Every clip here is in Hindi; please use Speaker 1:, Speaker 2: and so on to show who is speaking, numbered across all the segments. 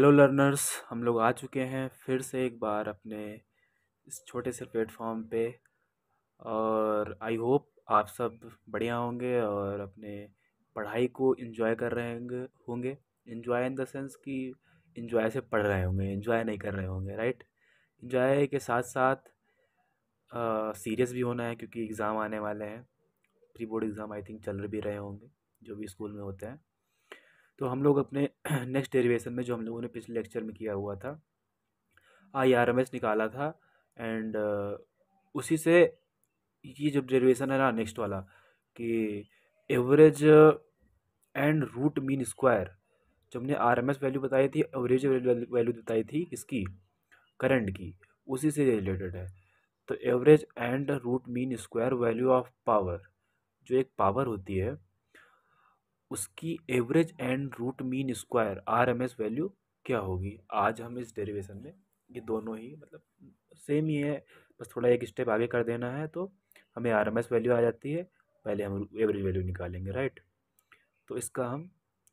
Speaker 1: हेलो लर्नर्स, हम लोग आ चुके हैं फिर से एक बार अपने इस छोटे से प्लेटफॉर्म पे। और आई होप आप सब बढ़िया होंगे और अपने पढ़ाई को एंजॉय कर रहे होंगे। एंजॉय इन द सेंस कि एंजॉय से पढ़ रहे होंगे, एंजॉय नहीं कर रहे होंगे, राइट। एंजॉय के साथ साथ सीरियस भी होना है क्योंकि एग्ज़ाम आने वाले हैं। Pre board exam I think चल भी रहे होंगे जो भी स्कूल में होते हैं। तो हम लोग अपने नेक्स्ट डेरिवेशन में जो हम लोगों ने पिछले लेक्चर में किया हुआ था, IRMS निकाला था। एंड उसी से ये जो डेरिवेशन है ना नेक्स्ट वाला, कि average and root mean square, जो हमने RMS वैल्यू बताई थी, एवरेज वैल्यू बताई थी इसकी करंट की, उसी से रिलेटेड है। तो average and root mean square value of power, जो एक पावर होती है उसकी average and root mean square RMS value क्या होगी। आज हम इस डेरिवेशन में ये दोनों ही मतलब सेम ही है, बस थोड़ा एक स्टेप आगे कर देना है तो हमें RMS वैल्यू आ जाती है। पहले हम एवरेज वैल्यू निकालेंगे, राइट। तो इसका हम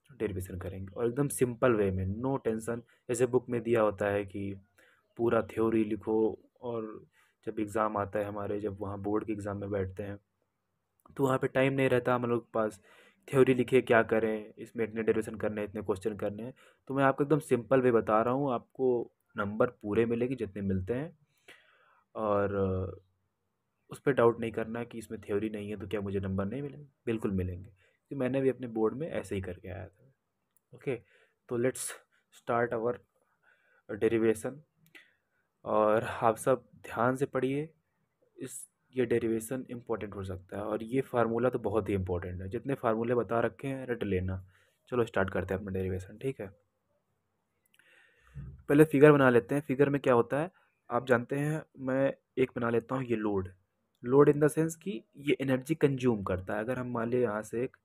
Speaker 1: डेरिवेशन करेंगे और एकदम सिंपल वे में, नो टेंशन। जैसे बुक में दिया होता है कि पूरा थ्योरी लिखो, और जब एग्ज़ाम आता है हमारे, जब वहाँ बोर्ड के एग्ज़ाम में बैठते हैं तो वहाँ पे टाइम नहीं रहता हम लोग के पास। थ्योरी लिखे क्या करें, इसमें इतने डेरिवेशन करने हैं, इतने क्वेश्चन करने हैं। तो मैं आपको एकदम सिंपल वे बता रहा हूँ, आपको नंबर पूरे मिलेगी जितने मिलते हैं। और उस पर डाउट नहीं करना कि इसमें थ्योरी नहीं है तो क्या मुझे नंबर नहीं मिलेंगे, बिल्कुल मिलेंगे, क्योंकि मैंने भी अपने बोर्ड में ऐसे ही करके आया था। ओके, तो लेट्स स्टार्ट आवर डेरिवेशन। और आप सब ध्यान से पढ़िए, इस ये डेरिवेशन इम्पोर्टेंट हो सकता है, और ये फार्मूला तो बहुत ही इम्पोर्टेंट है। जितने फार्मूले बता रखे हैं रट लेना। चलो स्टार्ट करते हैं अपना डेरिवेशन, ठीक है। पहले फिगर बना लेते हैं। फिगर में क्या होता है आप जानते हैं। मैं एक बना लेता हूँ, ये load. Load in the sense कि ये एनर्जी कंज्यूम करता है। अगर हम मान लें यहाँ से एक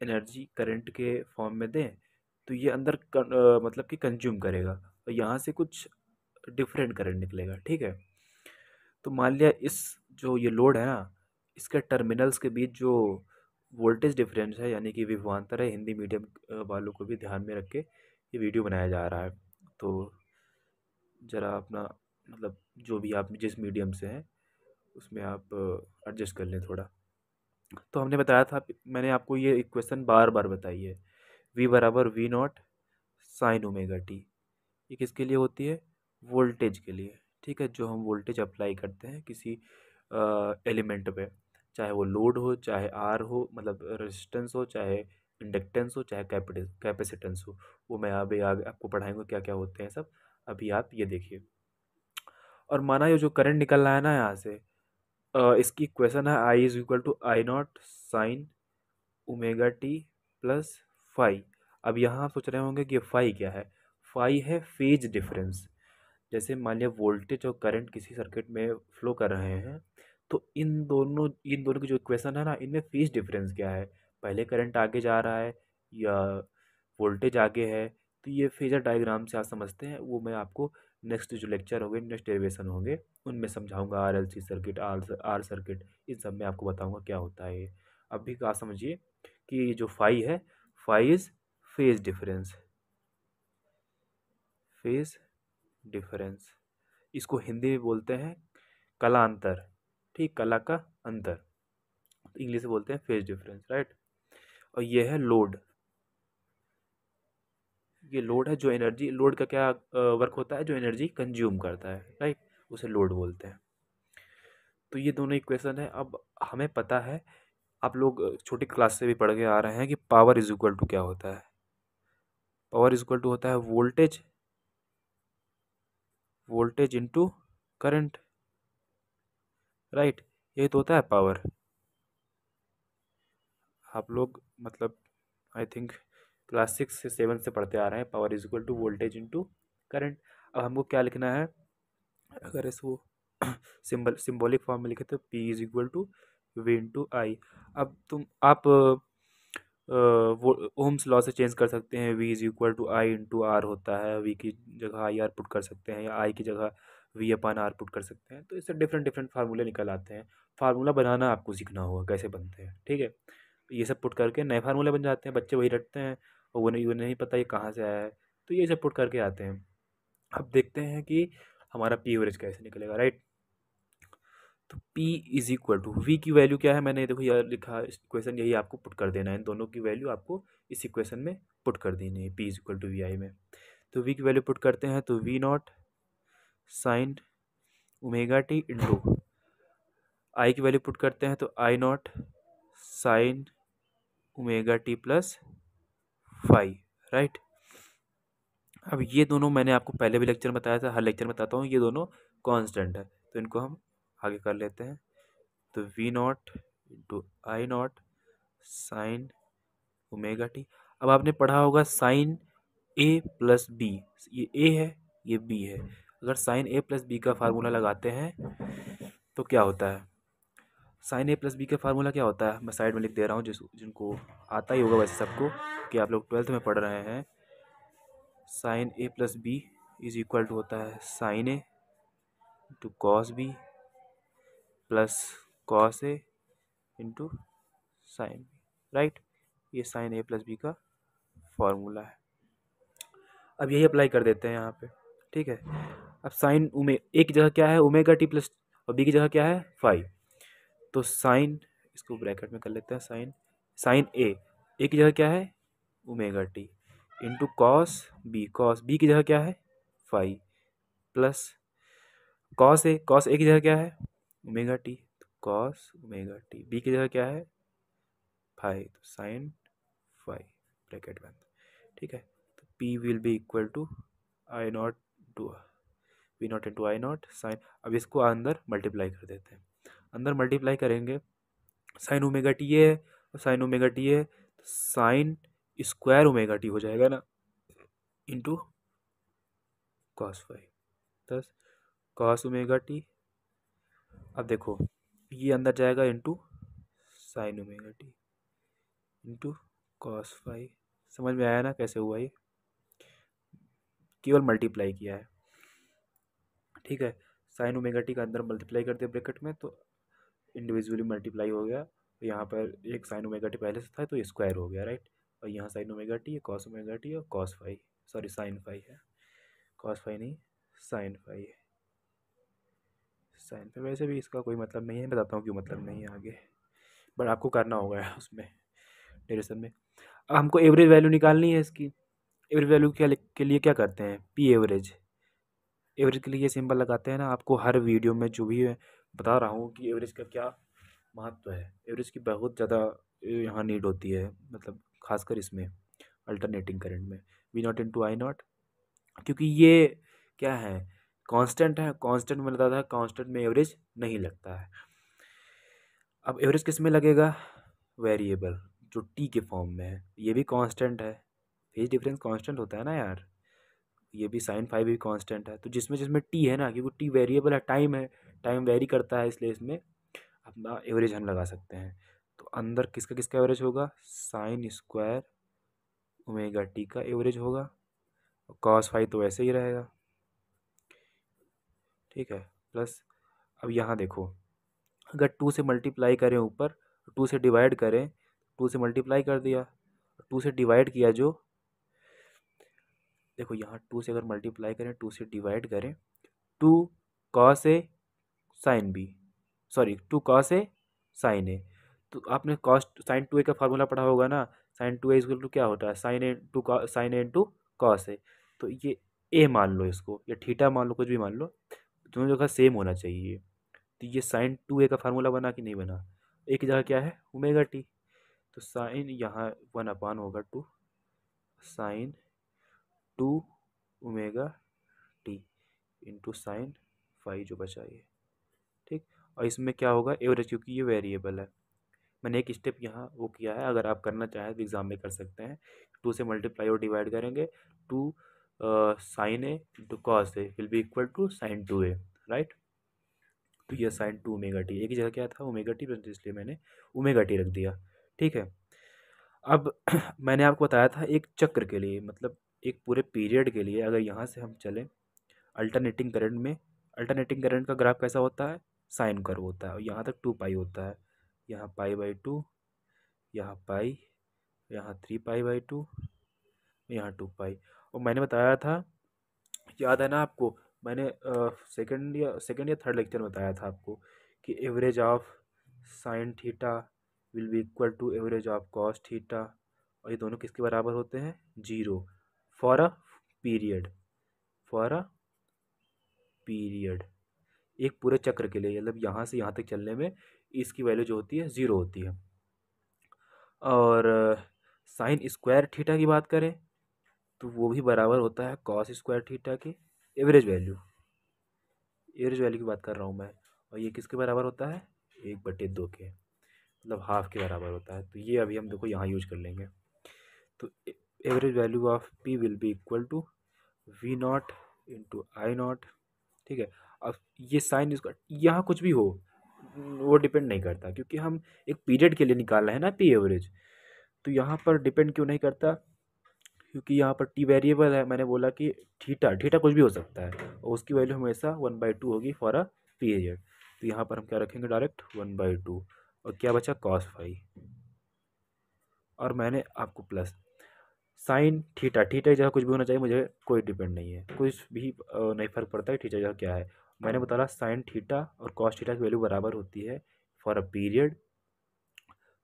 Speaker 1: एनर्जी करंट के फॉर्म में दें तो ये अंदर मतलब कि कंज्यूम करेगा, और यहाँ से कुछ डिफरेंट करंट निकलेगा, ठीक है। तो मान लिया इस जो ये लोड है ना, इसके टर्मिनल्स के बीच जो वोल्टेज डिफरेंस है, यानी कि विभवांतर है, हिंदी मीडियम वालों को भी ध्यान में रख के ये वीडियो बनाया जा रहा है। तो ज़रा अपना मतलब जो भी आप जिस मीडियम से हैं उसमें आप एडजस्ट कर लें थोड़ा। तो हमने बताया था, मैंने आपको ये इक्वेशन बार बार बताई है, V बराबर V0 साइन ओमेगा टी। ये किसके लिए होती है? वोल्टेज के लिए, ठीक है। जो हम वोल्टेज अप्लाई करते हैं किसी एलिमेंट पे, चाहे वो लोड हो, चाहे आर हो, मतलब रेजिस्टेंस हो, चाहे इंडक्टेंस हो, चाहे कैपेसिटेंस हो। वो मैं अभी आगे आपको पढ़ाएंगे क्या क्या होते हैं सब। अभी आप ये देखिए। और माना ये जो करंट निकल रहा है ना यहाँ से, इसकी इक्वेशन है I is equal to I0 sine omega t plus phi. अब यहाँ आप सोच रहे होंगे कि फाई क्या है। फाई है फेज डिफरेंस। जैसे मान लिया वोल्टेज और करंट किसी सर्किट में फ्लो कर रहे हैं, तो इन दोनों की जो इक्वेशन है ना, इनमें फेज डिफरेंस क्या है। पहले करंट आगे जा रहा है या वोल्टेज आगे है, तो ये फेजर डायग्राम से आप समझते हैं। वो मैं आपको नेक्स्ट जो लेक्चर होंगे, नेक्स्ट डेरिवेशन होंगे, उनमें समझाऊंगा। RLC सर्किट, आर सर्किट, इन सब में आपको बताऊंगा क्या होता है ये। अभी का समझिए कि जो फाई है, phi is phase difference. Phase difference, इसको हिंदी में बोलते हैं कला अंतर, ठीक, कला का अंतर। इंग्लिश में बोलते हैं फेज डिफरेंस, राइट। और ये है लोड। ये लोड है, जो एनर्जी, लोड का क्या वर्क होता है, जो एनर्जी कंज्यूम करता है, राइट, उसे लोड बोलते हैं। तो ये दोनों इक्वेशन है। अब हमें पता है, आप लोग छोटी क्लास से भी पढ़ के आ रहे हैं कि पावर इज इक्वल टू क्या होता है। पावर इज इक्वल टू होता है voltage, voltage into current, right. ये तो होता है पावर। आप लोग मतलब आई थिंक क्लास 6 से 7 से पढ़ते आ रहे हैं, power is equal to voltage into current. अब हमको क्या लिखना है, अगर इसको सिंबॉलिक फॉर्म में लिखे तो P is equal to V into I. अब आप वो ओम्स लॉ से चेंज कर सकते हैं। V is equal to I into R होता है, V की जगह आई आर पुट कर सकते हैं, या आई की जगह V अपन आर पुट कर सकते हैं। तो इससे डिफरेंट डिफरेंट फार्मूले निकल आते हैं। फार्मूला बनाना आपको सीखना होगा कैसे बनते हैं, ठीक है। ये सब पुट करके नए फार्मूले बन जाते हैं, बच्चे वही रटते हैं और उन्हें नहीं पता ये कहाँ से आया है। तो ये सब पुट करके आते हैं। अब देखते हैं कि हमारा पी एवरेज कैसे निकलेगा, राइट। तो P is equal to V की वैल्यू क्या है, मैंने देखो यार लिखा इक्वेशन, यही आपको पुट कर देना है, इन दोनों की वैल्यू आपको इस इक्वेशन में पुट कर देनी है, P is equal to VI में। तो V की वैल्यू पुट करते हैं तो V not sine omega t into I की वैल्यू पुट करते हैं तो I not sine omega t plus five, right. अब ये दोनों मैंने आपको पहले भी लेक्चर में बताया था, हर लेक्चर में बताता हूँ, ये दोनों कांस्टेंट है, तो इनको हम आगे कर लेते हैं। तो V not into I not sine omega t. अब आपने पढ़ा होगा साइन ए प्लस बी, ये ए है ये बी है, अगर साइन ए प्लस बी का फार्मूला लगाते हैं तो क्या होता है, साइन ए प्लस बी का फार्मूला क्या होता है, मैं साइड में लिख दे रहा हूँ, जिनको आता ही होगा वैसे सबको, कि आप लोग 12th में पढ़ रहे हैं। Sine A plus B is equal to होता है sine A into cos B plus cos A into sine B, right. ये साइन ए प्लस बी का फॉर्मूला है। अब यही अप्लाई कर देते हैं यहाँ पे, ठीक है। अब साइन ए की जगह क्या है ओमेगा टी प्लस, और बी की जगह क्या है फाइव, तो साइन, इसको ब्रैकेट में कर लेते हैं, साइन ए की जगह क्या है omega t into cos b की जगह क्या है फाइव प्लस कॉस ए की जगह क्या है ओमेगा टी, तो कॉस ओमेगा टी, बी की जगह क्या है फाइव, तो साइन फाइव ब्रैकेट बंद, ठीक है। तो P will be equal to I not to V not into I not sine. अब इसको अंदर मल्टीप्लाई कर देते हैं, अंदर मल्टीप्लाई करेंगे, साइन ओमेगा टी है और साइन ओमेगा टी है, तो साइन स्क्वायर ओमेगा टी हो जाएगा ना, into cos five plus cos omega t. अब देखो ये अंदर जाएगा into sine omega t into cos five. समझ में आया ना कैसे हुआ ये, केवल मल्टीप्लाई किया है, ठीक है। साइन ओमेगा टी का अंदर मल्टीप्लाई कर दिया ब्रैकेट में, तो इंडिविजुअली मल्टीप्लाई हो गया, तो यहाँ पर एक साइन ओमेगा टी पहले से था तो ये स्क्वायर हो गया, राइट। और यहाँ sine omega T, cos omega T और cos five, sorry sine five है, कॉस फाइव नहीं साइन फाइव है, साइन पे वैसे भी इसका कोई मतलब नहीं है, बताता हूँ क्यों मतलब नहीं है आगे, बट आपको करना होगा उसमें डेरिवेशन में। अब हमको एवरेज वैल्यू निकालनी है इसकी, एवरेज वैल्यू के लिए क्या करते हैं पी एवरेज, एवरेज के लिए ये सिंबल लगाते हैं ना, आपको हर वीडियो में जो भी मैं बता रहा हूँ कि एवरेज का क्या महत्व है, एवरेज की बहुत ज़्यादा यहाँ नीड होती है, मतलब खासकर इसमें अल्टरनेटिंग करंट में V not into I not, क्योंकि ये क्या है कांस्टेंट है, कांस्टेंट में लगता है, कांस्टेंट में एवरेज नहीं लगता है। अब एवरेज किस में लगेगा, वेरिएबल जो टी के फॉर्म में है, ये भी कांस्टेंट है, फेज डिफरेंस कांस्टेंट होता है ना यार, ये भी साइन फाइव भी कांस्टेंट है, तो जिसमें जिसमें टी है ना, क्योंकि टी वेरिएबल है, टाइम है, टाइम वेरी करता है, इसलिए इसमें अपना एवरेज हम लगा सकते हैं। तो अंदर किसका किसका एवरेज होगा, साइन स्क्वायर ओमेगा टी का एवरेज होगा, और कॉस फाइव तो वैसे ही रहेगा, ठीक है। प्लस अब यहाँ देखो, अगर टू से मल्टीप्लाई करें ऊपर, टू से डिवाइड करें, टू से मल्टीप्लाई कर दिया, टू से डिवाइड किया, जो देखो यहाँ टू से अगर मल्टीप्लाई करें, टू से डिवाइड करें, two cos A sine B, sorry two cos A sine A, तो आपने कॉस साइन टू ए का फार्मूला पढ़ा होगा ना, sine two A equal to क्या होता है sine A two sine A into cos A, तो ये ए मान लो इसको, या थीटा मान लो, कुछ भी मान लो, दोनों जगह सेम होना चाहिए। तो ये साइन टू ए का फार्मूला बना कि नहीं बना, ए की जगह क्या है ओमेगा टी, तो साइन यहाँ वन अपान होगा two sine two omega t into sine five जो बचा ये, ठीक। और इसमें क्या होगा एवरेज, क्योंकि ये वेरिएबल है, मैंने एक स्टेप यहाँ वो किया है, अगर आप करना चाहें तो एग्ज़ाम में कर सकते हैं। टू से मल्टीप्लाई और डिवाइड करेंगे, two sine A into cos A will be equal to sine two A, right. तो ये साइन टू ओमेगा टी, एक ही जगह क्या था ओमेगा टी, इसलिए मैंने ओमेगा टी रख दिया, ठीक है। अब मैंने आपको बताया था एक चक्र के लिए, मतलब एक पूरे पीरियड के लिए, अगर यहाँ से हम चलें अल्टरनेटिंग करंट में, अल्टरनेटिंग करंट का ग्राफ कैसा होता है साइन कर्व होता है, और यहाँ तक टू पाई होता है, यहाँ पाई बाई टू, यहाँ पाई, यहाँ थ्री पाई बाई टू, यहाँ टू पाई, और मैंने बताया था, याद है ना आपको, मैंने सेकंड या थर्ड लेक्चर में बताया था आपको कि average of sine theta will be equal to average of cos theta, और ये दोनों किसके बराबर होते हैं? Zero, for a period, for a period, एक पूरे चक्र के लिए, मतलब यहाँ से यहाँ तक चलने में इसकी वैल्यू जो होती है ज़ीरो होती है। और साइन स्क्वायर थीटा की बात करें तो वो भी बराबर होता है कॉस स्क्वायर थीटा के एवरेज वैल्यू, एवरेज वैल्यू की बात कर रहा हूँ मैं। और ये किसके बराबर होता है? 1/2 के, मतलब हाफ के बराबर होता है। तो ये अभी हम देखो यहाँ यूज कर लेंगे। तो average value of P will be equal to V not into I not. ठीक है, अब ये साइन इसका यहाँ कुछ भी हो वो डिपेंड नहीं करता, क्योंकि हम एक पीरियड के लिए निकाल रहे हैं ना पी एवरेज। तो यहाँ पर डिपेंड क्यों नहीं करता? क्योंकि यहाँ पर टी वेरिएबल है, मैंने बोला कि थीटा, थीटा कुछ भी हो सकता है, और उसकी वैल्यू हमेशा 1/2 होगी फॉर अ पीरियड। तो यहाँ पर हम क्या रखेंगे? डायरेक्ट 1/2, और क्या बचा? Cos phi. और मैंने आपको प्लस साइन थीटा, थीटा की जगह कुछ भी होना चाहिए, मुझे कोई डिपेंड नहीं है, कुछ भी नहीं फर्क पड़ता है थीटा की जगह क्या है। मैंने बताया साइन थीटा और कॉस थीटा की वैल्यू बराबर होती है फॉर अ पीरियड,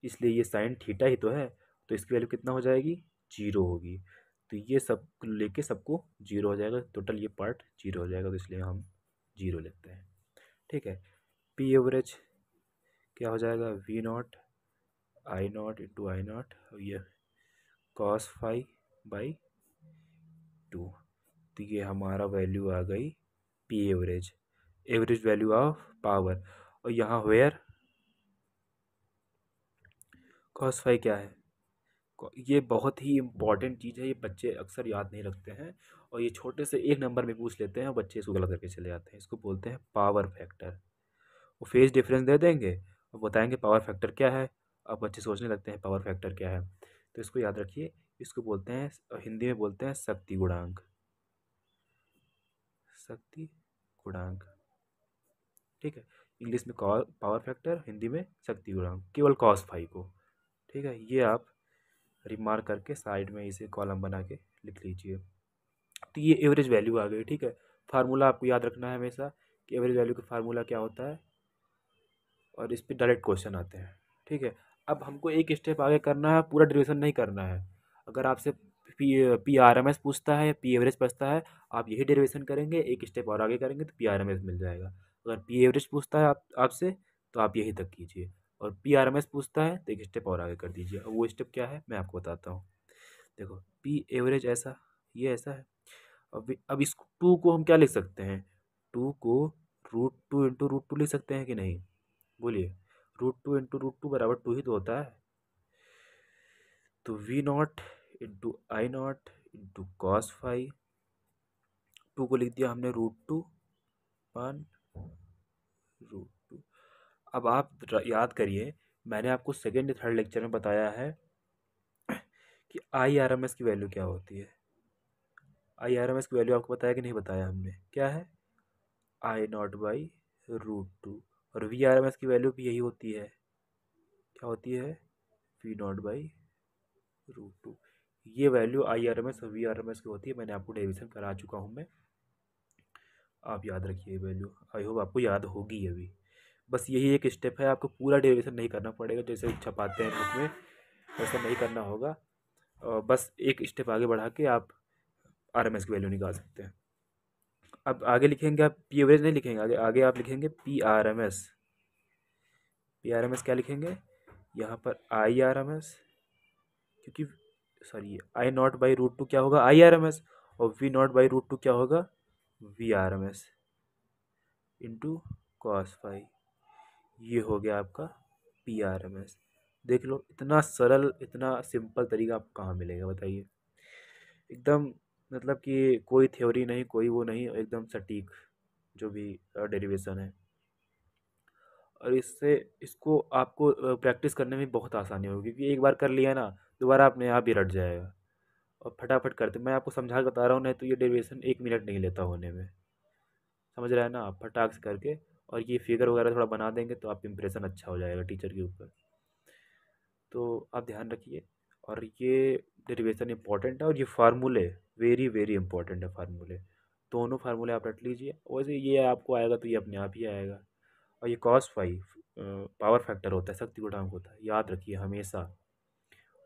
Speaker 1: इसलिए ये साइन थीटा ही तो है, तो इसकी वैल्यू कितना हो जाएगी? जीरो होगी। तो ये सब लेके सबको जीरो हो जाएगा, टोटल ये पार्ट जीरो हो जाएगा, तो इसलिए हम जीरो लेते हैं। ठीक है, पी एवरेज क्या हो जाएगा? V not I not into I not, ये कॉस फाई बाई 2। तो ये हमारा वैल्यू आ गई P average, average value of power. और यहाँ वेयर कॉस फाई क्या है? ये बहुत ही इंपॉर्टेंट चीज़ है, ये बच्चे अक्सर याद नहीं रखते हैं, और ये छोटे से एक नंबर में पूछ लेते हैं और बच्चे इसको गलत करके चले जाते हैं। इसको बोलते हैं पावर फैक्टर। वो फेज डिफरेंस दे देंगे और बताएंगे पावर फैक्टर क्या है। अब बच्चे सोचने लगते हैं पावर फैक्टर क्या है। तो इसको याद रखिए, इसको बोलते हैं, हिंदी में बोलते हैं शक्ति गुणांक, शक्ति गुणांक। ठीक है, इंग्लिश में पावर फैक्टर, हिंदी में शक्ति गुणांक, केवल कॉस फाई को। ठीक है, ये आप रिमार्क करके साइड में इसे कॉलम बना के लिख लीजिए। तो ये एवरेज वैल्यू आ गई। ठीक है, फार्मूला आपको याद रखना है हमेशा कि एवरेज वैल्यू का फार्मूला क्या होता है, और इस पर डायरेक्ट क्वेश्चन आते हैं। ठीक है, अब हमको एक स्टेप आगे करना है, पूरा डेरिवेशन नहीं करना है। अगर आपसे पी आर एम एस पूछता है, पी एवरेज पूछता है, आप यही डेरिवेशन करेंगे, एक स्टेप और आगे करेंगे तो पी आर एम एस मिल जाएगा। अगर पी एवरेज पूछता है आपसे, तो आप यही तक कीजिए, और पी आर एम एस पूछता है तो एक स्टेप और आगे कर दीजिए। अब वो स्टेप क्या है मैं आपको बताता हूँ। देखो, पी एवरेज ऐसा, ये ऐसा है। अब इस टू को हम क्या लिख सकते हैं? टू को √2 इंटू √2 लिख सकते हैं कि नहीं? बोलिए, √2 इंटू √2 बराबर टू ही तो होता है। तो V not into I not into cos phi, two को लिख दिया हमने √2 वन √2। अब आप याद करिए, मैंने आपको सेकेंड थर्ड लेक्चर में बताया है कि आई आर एम एस की वैल्यू क्या होती है। आई आर एम एस की वैल्यू आपको बताया कि नहीं बताया हमने? क्या है? I not by √2। और वी आर एम एस की वैल्यू भी यही होती है, क्या होती है? V not by √2। ये value I R M S और वी आर एम एस की होती है, मैंने आपको डेरिवेशन करा चुका हूँ मैं। आप याद रखिए वैल्यू, आई होप आपको याद होगी अभी। बस यही एक स्टेप है, आपको पूरा डेरिवेशन नहीं करना पड़ेगा जैसे छपाते हैं बुक में, वैसा नहीं करना होगा। बस एक स्टेप आगे बढ़ा के आप आर एम एस की वैल्यू निकाल सकते हैं। अब आगे लिखेंगे आप पी एवरेज नहीं लिखेंगे, आगे आगे आप लिखेंगे P R M S. P R M S क्या लिखेंगे यहाँ पर? आई आर एम एस, क्योंकि सॉरी आई नॉट बाई √2 क्या होगा? आई आर एम एस, और वी नॉट बाई √2 क्या होगा? V R M S into cos phi. ये हो गया आपका पी आर एम एस। देख लो, इतना सरल, इतना सिंपल तरीका आपको कहाँ मिलेगा बताइए? एकदम, मतलब कि कोई थ्योरी नहीं, कोई वो नहीं, एकदम सटीक जो भी डेरिवेशन है। और इससे इसको आपको प्रैक्टिस करने में बहुत आसानी होगी, क्योंकि एक बार कर लिया ना, दोबारा अपने आप ही रट जाएगा। और फटाफट करते, मैं आपको समझा के बता रहा हूँ, नहीं तो ये डेरिवेशन 1 मिनट नहीं लेता होने में। समझ रहे हैं ना आप? फटाक से करके, और ये फिगर वगैरह थोड़ा बना देंगे तो आपका इंप्रेशन अच्छा हो जाएगा टीचर के ऊपर। तो आप ध्यान रखिए, और ये डेरिवेशन इंपॉर्टेंट है, और ये फार्मूले वेरी वेरी इंपॉर्टेंट है। फार्मूले, दोनों फार्मूले आप रट लीजिए। वैसे ये आपको आएगा तो ये अपने आप ही आएगा। और ये कॉस फाइव पावर फैक्टर होता है, शक्ति गुणांक होता है, याद रखिए हमेशा।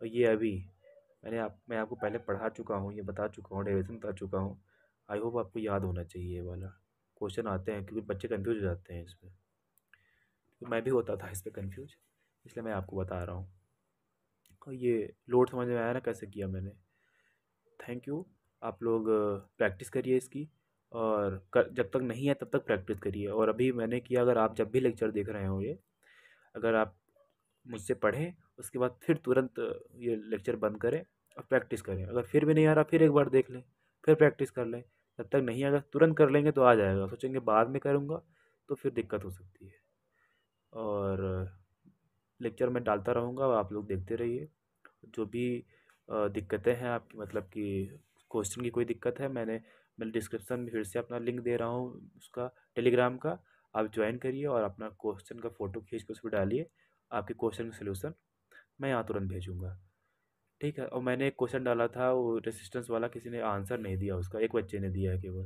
Speaker 1: और ये अभी मैं आपको पहले पढ़ा चुका हूँ, ये बता चुका हूँ, डेरिवेशन बता चुका हूँ। आई होप आपको याद होना चाहिए। ये वाला क्वेश्चन आते हैं क्योंकि बच्चे कंफ्यूज हो जाते हैं इसमें, तो मैं भी होता था इस पर कंफ्यूज, इसलिए मैं आपको बता रहा हूँ। और ये लोड समझ में आया ना कैसे किया मैंने। Thank you. आप लोग प्रैक्टिस करिए इसकी, और जब तक नहीं है तब तक प्रैक्टिस करिए। और अभी मैंने किया, अगर आप जब भी लेक्चर देख रहे हो ये, अगर आप मुझसे पढ़ें उसके बाद फिर तुरंत ये लेक्चर बंद करें और प्रैक्टिस करें। अगर फिर भी नहीं आ रहा फिर एक बार देख लें, फिर प्रैक्टिस कर लें। जब तक नहीं आएगा तुरंत कर लेंगे तो आ जाएगा, सोचेंगे बाद में करूँगा तो फिर दिक्कत हो सकती है। और लेक्चर मैं डालता रहूँगा, आप लोग देखते रहिए। जो भी दिक्कतें हैं आपकी, मतलब कि क्वेश्चन की कोई दिक्कत है, मैंने डिस्क्रिप्शन में फिर से अपना लिंक दे रहा हूँ उसका, टेलीग्राम का। आप ज्वाइन करिए और अपना क्वेश्चन का फ़ोटो खींच के उसमें डालिए, आपके क्वेश्चन का सलूशन मैं यहाँ तुरंत भेजूँगा। ठीक है। और मैंने एक क्वेश्चन डाला था वो रेसिस्टेंस वाला, किसी ने आंसर नहीं दिया उसका, एक बच्चे ने दिया है केवल।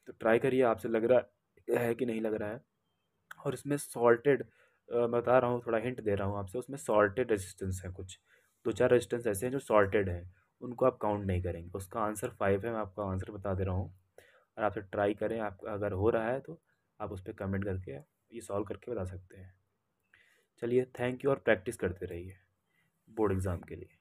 Speaker 1: तो ट्राई करिए, आपसे लग रहा है कि नहीं लग रहा है। और इसमें सॉल्टेड, मैं बता रहा हूँ, थोड़ा हिंट दे रहा हूँ आपसे, उसमें सॉल्टेड रेजिस्टेंस है कुछ, दो चार रेजिस्टेंस ऐसे हैं जो सॉल्टेड हैं, उनको आप काउंट नहीं करेंगे। उसका आंसर 5 है, मैं आपका आंसर बता दे रहा हूँ। और आपसे ट्राई करें, आप अगर हो रहा है तो आप उस पर कमेंट करके ये सॉल्व करके बता सकते हैं। चलिए, थैंक यू, और प्रैक्टिस करते रहिए बोर्ड एग्ज़ाम के लिए।